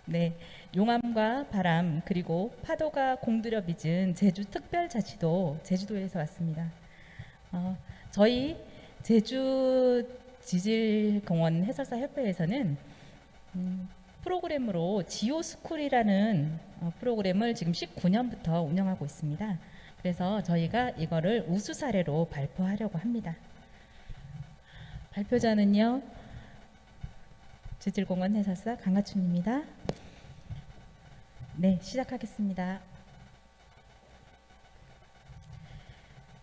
네, 용암과 바람 그리고 파도가 공들여 빚은 제주특별자치도 제주도에서 왔습니다. 어, 저희 제주 지질공원 해설사 협회에서는 프로그램으로 지오스쿨이라는 프로그램을 지금 19년부터 운영하고 있습니다. 그래서 저희가 이거를 우수 사례로 발표하려고 합니다. 발표자는요, 지질공원 해설사 강하춘입니다. 네, 시작하겠습니다.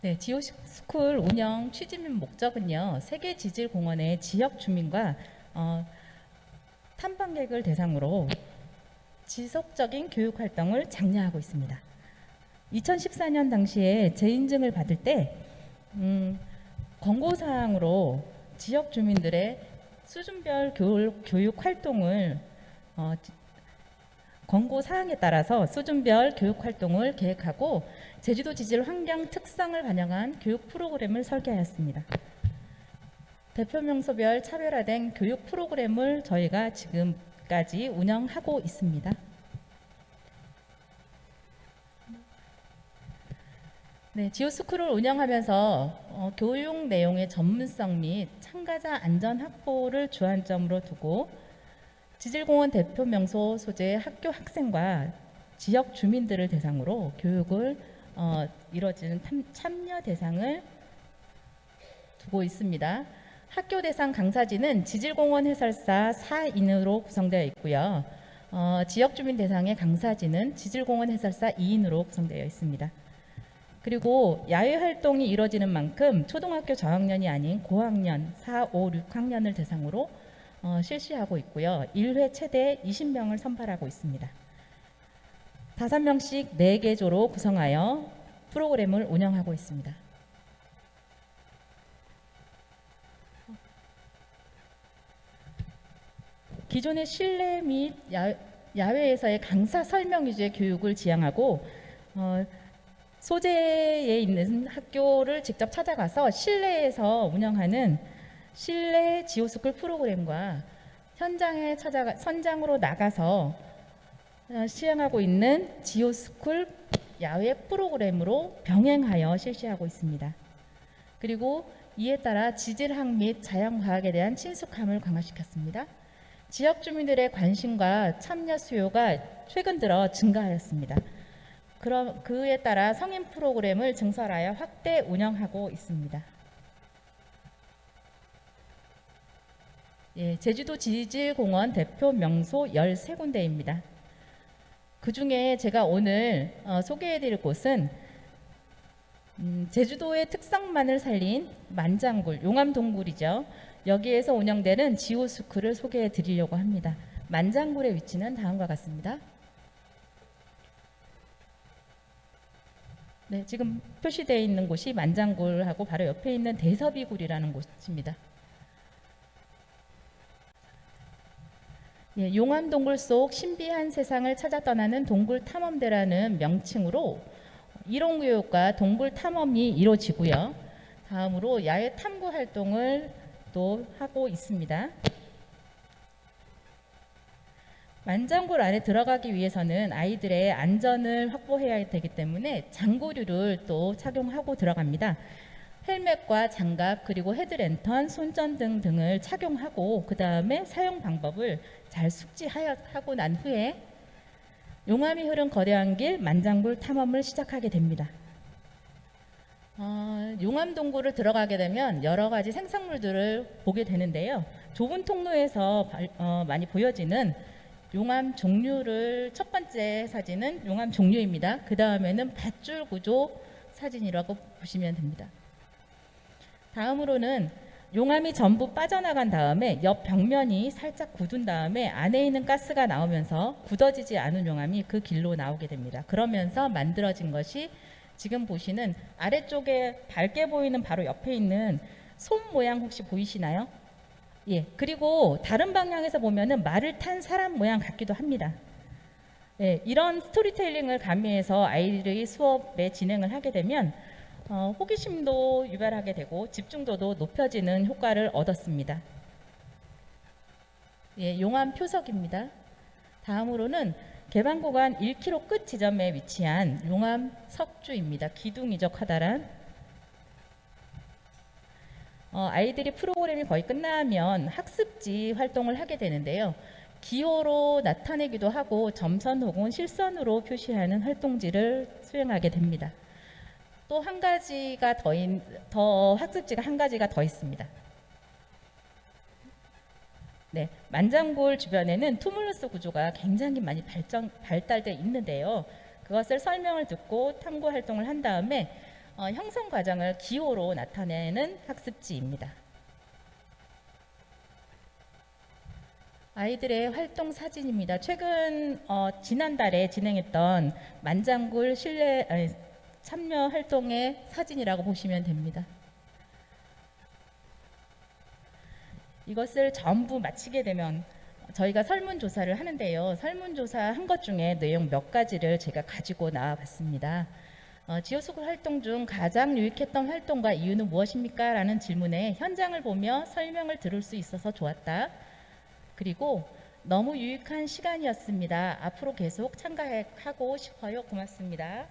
네, 지오스쿨 운영 취지 및 목적은요, 세계 지질공원의 지역 주민과 탐방객을 대상으로 지속적인 교육 활동을 장려하고 있습니다. 2014년 당시에 재인증을 받을 때 권고사항으로 지역 주민들의 수준별 교육 활동을 권고 사항에 따라서 수준별 교육 활동을 계획하고 제주도 지질 환경 특성을 반영한 교육 프로그램을 설계하였습니다. 대표 명소별 차별화된 교육 프로그램을 저희가 지금까지 운영하고 있습니다. 네, 지오스쿨을 운영하면서 교육 내용의 전문성 및 참가자 안전 확보를 주안점으로 두고 지질공원 대표 명소 소재 학교 학생과 지역 주민들을 대상으로 교육을 이루어지는 참여 대상을 두고 있습니다. 학교 대상 강사진은 지질공원 해설사 4인으로 구성되어 있고요. 지역 주민 대상의 강사진은 지질공원 해설사 2인으로 구성되어 있습니다. 그리고 야외 활동이 이루어지는 만큼 초등학교 저학년이 아닌 고학년 4, 5, 6학년을 대상으로 실시하고 있고요. 1회 최대 20명을 선발하고 있습니다. 5명씩 4개 조로 구성하여 프로그램을 운영하고 있습니다. 기존의 실내 및 야외에서의 강사 설명 위주의 교육을 지향하고 소재에 있는 학교를 직접 찾아가서 실내에서 운영하는 실내 지오스쿨 프로그램과 현장으로 나가서 시행하고 있는 지오스쿨 야외 프로그램으로 병행하여 실시하고 있습니다. 그리고 이에 따라 지질학 및 자연과학에 대한 친숙함을 강화시켰습니다. 지역 주민들의 관심과 참여 수요가 최근 들어 증가하였습니다. 그럼 그에 따라 성인 프로그램을 증설하여 확대 운영하고 있습니다. 예, 제주도 지질공원 대표 명소 13군데입니다. 그 중에 제가 오늘 소개해드릴 곳은 제주도의 특성만을 살린 만장굴, 용암동굴이죠. 여기에서 운영되는 지오스쿨을 소개해 드리려고 합니다. 만장굴의 위치는 다음과 같습니다. 네, 지금 표시되어 있는 곳이 만장굴하고 바로 옆에 있는 대서비굴이라는 곳입니다. 예, 용암동굴 속 신비한 세상을 찾아 떠나는 동굴 탐험대라는 명칭으로 이론교육과 동굴 탐험이 이루어지고요. 다음으로 야외 탐구 활동을 또 하고 있습니다. 만장굴 안에 들어가기 위해서는 아이들의 안전을 확보해야 되기 때문에 장구류를 또 착용하고 들어갑니다. 헬멧과 장갑 그리고 헤드랜턴, 손전등 등을 착용하고 그 다음에 사용 방법을 잘 숙지하고 난 후에 용암이 흐른 거대한 길 만장굴 탐험을 시작하게 됩니다. 용암동굴을 들어가게 되면 여러 가지 생성물들을 보게 되는데요. 좁은 통로에서 많이 보여지는 용암 종류를 첫 번째 사진은 용암 종류입니다. 그 다음에는 밧줄 구조 사진이라고 보시면 됩니다. 다음으로는 용암이 전부 빠져나간 다음에 옆 벽면이 살짝 굳은 다음에 안에 있는 가스가 나오면서 굳어지지 않은 용암이 그 길로 나오게 됩니다. 그러면서 만들어진 것이 지금 보시는 아래쪽에 밝게 보이는 바로 옆에 있는 솜 모양 혹시 보이시나요? 예, 그리고 다른 방향에서 보면은 말을 탄 사람 모양 같기도 합니다. 예, 이런 스토리텔링을 가미해서 아이들이 수업에 진행을 하게 되면 호기심도 유발하게 되고 집중도도 높여지는 효과를 얻었습니다. 예, 용암 표석입니다. 다음으로는 개방 구간 1km 끝 지점에 위치한 용암 석주입니다. 기둥이죠, 커다란. 아이들이 프로그램이 거의 끝나면 학습지 활동을 하게 되는데요. 기호로 나타내기도 하고 점선 혹은 실선으로 표시하는 활동지를 수행하게 됩니다. 또 한 가지가 더 학습지가 한 가지가 더 있습니다. 네, 만장굴 주변에는 투물루스 구조가 굉장히 많이 발달되어 있는데요. 그것을 설명을 듣고 탐구 활동을 한 다음에 형성 과정을 기호로 나타내는 학습지입니다. 아이들의 활동 사진입니다. 최근 지난달에 진행했던 만장굴 참여 활동의 사진이라고 보시면 됩니다. 이것을 전부 마치게 되면 저희가 설문조사를 하는데요. 설문조사한 것 중에 내용 몇 가지를 제가 가지고 나와봤습니다. 지오스쿨 활동 중 가장 유익했던 활동과 이유는 무엇입니까? 라는 질문에 현장을 보며 설명을 들을 수 있어서 좋았다. 그리고 너무 유익한 시간이었습니다. 앞으로 계속 참가하고 싶어요. 고맙습니다.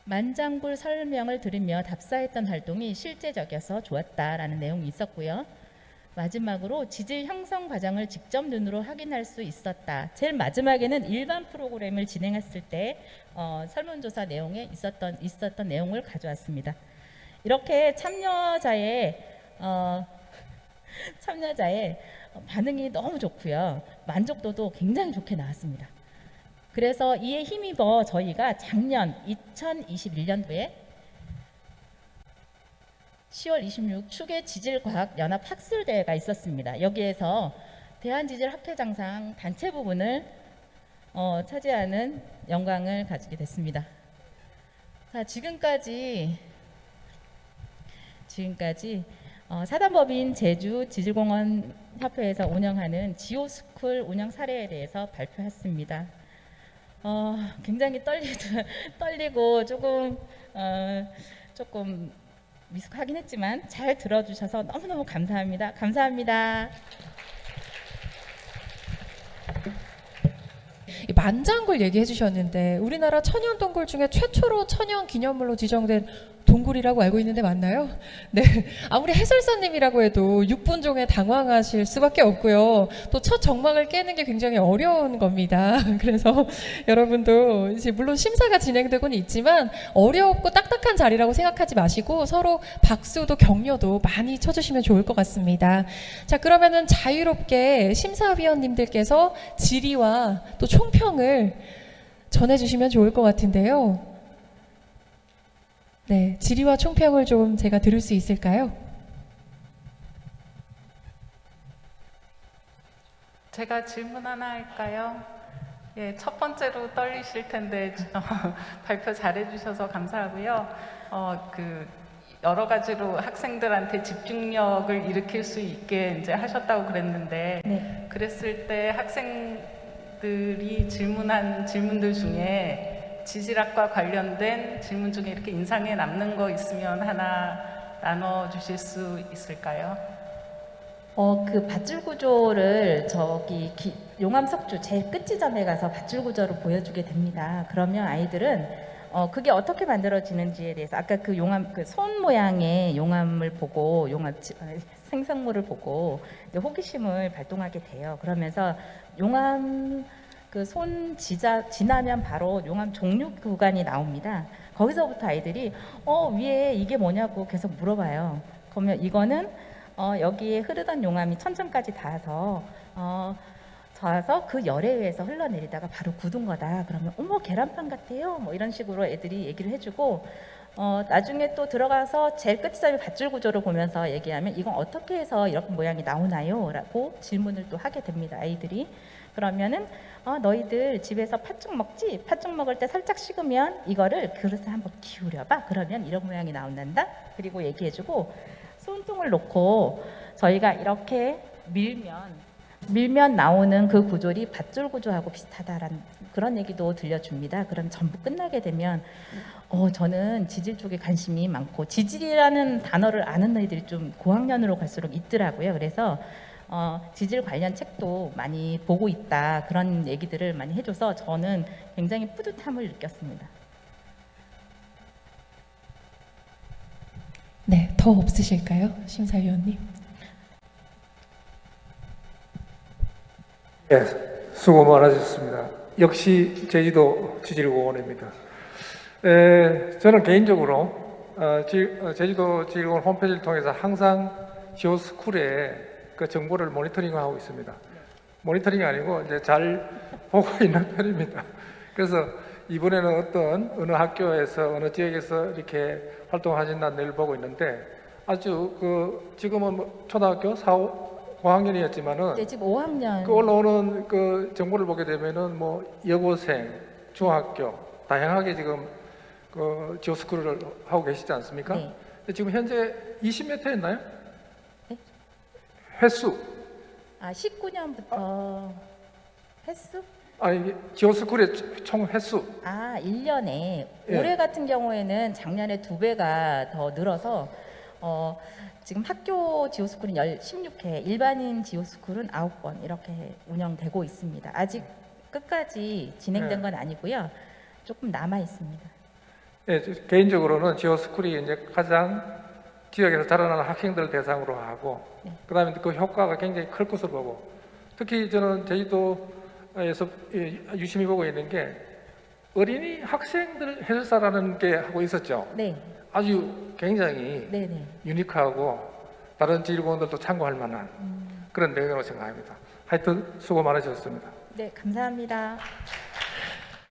만장굴 설명을 들으며 답사했던 활동이 실제적이어서 좋았다라는 내용이 있었고요. 마지막으로 지질 형성 과정을 직접 눈으로 확인할 수 있었다. 제일 마지막에는 일반 프로그램을 진행했을 때 설문조사 내용에 있었던 내용을 가져왔습니다. 이렇게 참여자의 반응이 너무 좋고요. 만족도도 굉장히 좋게 나왔습니다. 그래서 이에 힘입어 저희가 작년 2021년도에 10월 26일 축의 지질과학 연합학술대회가 있었습니다. 여기에서 대한지질학회장상 단체 부분을 차지하는 영광을 가지게 됐습니다. 자, 지금까지 사단법인 제주지질공원 협회에서 운영하는 지오스쿨 운영 사례에 대해서 발표했습니다. 굉장히 떨리고 조금 미숙하긴 했지만 잘 들어주셔서 너무너무 감사합니다. 감사합니다. 만장굴 얘기해 주셨는데 우리나라 천연 동굴 중에 최초로 천연 기념물로 지정된 동굴이라고 알고 있는데 맞나요? 네, 아무리 해설사님이라고 해도 6분종에 당황하실 수밖에 없고요. 또 첫 정막을 깨는 게 굉장히 어려운 겁니다. 그래서 여러분도 이제 물론 심사가 진행되고는 있지만 어렵고 딱딱한 자리라고 생각하지 마시고 서로 박수도 격려도 많이 쳐주시면 좋을 것 같습니다. 자, 그러면은 자유롭게 심사위원님들께서 질의와 또 총평을 전해주시면 좋을 것 같은데요. 네, 질의와 총평을 좀 제가 들을 수 있을까요? 제가 질문 하나 할까요? 예, 첫 번째로 떨리실 텐데 발표 잘해 주셔서 감사하고요. 여러 가지로 학생들한테 집중력을 일으킬 수 있게 이제 하셨다고 그랬는데, 네. 그랬을 때 학생들이 질문한 질문들 중에 지질학과 관련된 질문 중에 이렇게 인상에 남는 거 있으면 하나 나눠 주실 수 있을까요? 그 밧줄 구조를 용암석주 제일 끝 지점에 가서 밧줄 구조를 보여주게 됩니다. 그러면 아이들은 그게 어떻게 만들어지는지에 대해서 아까 그 용암 손 모양의 용암을 보고 생성물을 보고 이제 호기심을 발동하게 돼요. 그러면서 용암 지나면 바로 용암 종류 구간이 나옵니다. 거기서부터 아이들이 위에 이게 뭐냐고 계속 물어봐요. 그러면 이거는 여기에 흐르던 용암이 천천까지 닿아서 그 열에 의해서 흘러내리다가 바로 굳은 거다. 그러면 어머 계란판 같아요. 뭐 이런 식으로 애들이 얘기를 해주고 나중에 또 들어가서 제일 끝지점의 밧줄 구조를 보면서 얘기하면 이건 어떻게 해서 이런 모양이 나오나요? 라고 질문을 또 하게 됩니다. 아이들이. 그러면은 너희들 집에서 팥죽 먹지? 팥죽 먹을 때 살짝 식으면 이거를 그릇에 한번 기울여봐. 그러면 이런 모양이 나온단다. 그리고 얘기해주고 손등을 놓고 저희가 이렇게 밀면 나오는 그 구조리 밧줄 구조하고 비슷하다라는 그런 얘기도 들려줍니다. 그럼 전부 끝나게 되면 저는 지질 쪽에 관심이 많고 지질이라는 단어를 아는 애들이 좀 고학년으로 갈수록 있더라고요. 그래서 지질 관련 책도 많이 보고 있다 그런 얘기들을 많이 해줘서 저는 굉장히 뿌듯함을 느꼈습니다. 네, 더 없으실까요, 심사위원님? 네, 수고 많으셨습니다. 역시 제주도 지질공원입니다. 저는 개인적으로 제주도 지질공원 홈페이지를 통해서 항상 지오스쿨의 그 정보를 모니터링하고 있습니다. 모니터링이 아니고 이제 잘 보고 있는 편입니다. 그래서 이번에는 어느 학교에서 어느 지역에서 이렇게 활동하신다는 늘 보고 있는데 아주 지금은 뭐 초등학교 4, 5학년이었지만은 네, 지금 5학년. 그 올라오는 그 정보를 보게 되면은 뭐 여고생, 중학교 다양하게 지금 그 지오스쿨을 하고 계시지 않습니까? 네. 근데 지금 현재 20몇 회였나요? 네? 횟수? 19년부터 횟수? 아니 지오스쿨의 총 횟수. 1년에 예. 올해 같은 경우에는 작년에 2배가 더 늘어서 지금 학교 지오스쿨은 16회, 일반인 지오스쿨은 9번 이렇게 운영되고 있습니다. 아직 끝까지 진행된 네. 건 아니고요. 조금 남아 있습니다. 예, 개인적으로는 지오스쿨이 이제 가장 지역에서 자라나는 학생들을 대상으로 하고, 네. 그다음에 그 효과가 굉장히 클 것으로 보고, 특히 저는 제주도에서 유심히 보고 있는 게 어린이 학생들 해설사라는 게 하고 있었죠. 네, 아주 굉장히 네, 네. 유니크하고 다른 지질공원들도 참고할 만한 그런 내용이라고 생각합니다. 하여튼 수고 많으셨습니다. 네, 감사합니다.